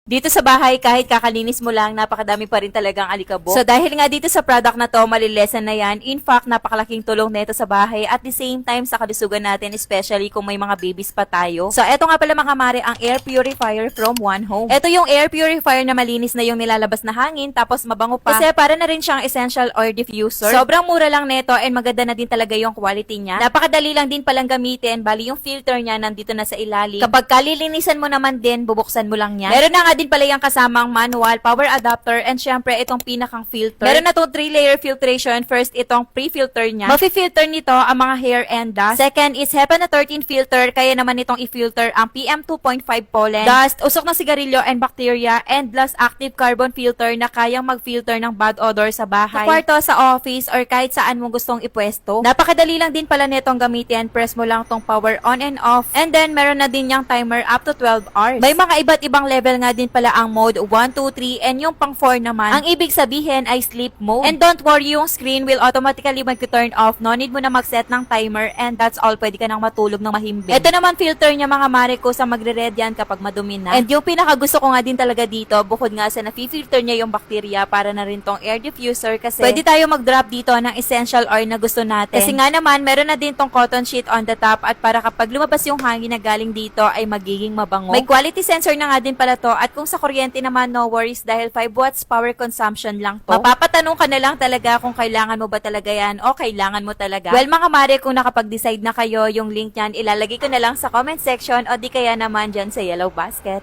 Dito sa bahay, kahit kakalinis mo lang, napakadami pa rin talagang alikabok. So dahil nga dito sa product na to, malilesan na yan. In fact, napakalaking tulong nito sa bahay at the same time sa kalusugan natin, especially kung may mga babies pa tayo. So eto nga pala mga mare, ang air purifier from One Home. Eto yung air purifier na malinis na yung nilalabas na hangin, tapos mabango pa. Kasi para na rin siyang essential oil diffuser. Sobrang mura lang nito and maganda na din talaga yung quality niya. Napakadali lang din palang gamitin, bali yung filter niya nandito na sa ilalim. Kapag kalilinisan mo naman din, bubuksan mo lang yan. Meron na nga din pala yung kasamang manual, power adapter, and syempre itong pinakang filter. Meron na itong 3-layer filtration. First, itong pre-filter niya. Mafi-filter nito ang mga hair and dust. Second is HEPA na 13 filter, kaya naman itong i-filter ang PM 2.5 pollen, dust, usok ng sigarilyo and bacteria, and plus active carbon filter na kayang mag-filter ng bad odor sa bahay, sa kwarto, sa office, or kahit saan mo gustong ipwesto. Napakadali lang din pala nitong gamitin. Press mo lang tong power on and off, and then meron na din yung timer up to 12 hours. May mga iba't ibang level nga din pala ang mode 1, 2, 3, and yung pang 4 naman. Ang ibig sabihin ay sleep mode. And don't worry, yung screen will automatically mag-turn off. No need mo na mag-set ng timer, and that's all. Pwede ka nang matulog ng mahimbing. Ito naman filter niya mga mare ko, sa magre-red yan kapag madumi na. And yung pinakagusto ko nga din talaga dito, bukod nga sa nafi-filter niya yung bacteria, para na rin tong air diffuser, kasi pwede tayo mag-drop dito ng essential oil na gusto natin. Kasi nga naman, meron na din tong cotton sheet on the top, at para kapag lumabas yung hangin na galing dito ay magiging mabango. May quality sensor na nga din pala to, at kung sa kuryente naman, no worries dahil 5 watts power consumption lang to. Mapapatanong ka na lang talaga kung kailangan mo ba talaga yan o kailangan mo talaga. Well mga mare, kung nakapag-decide na kayo, yung link niyan ilalagay ko na lang sa comment section o di kaya naman dyan sa yellow basket.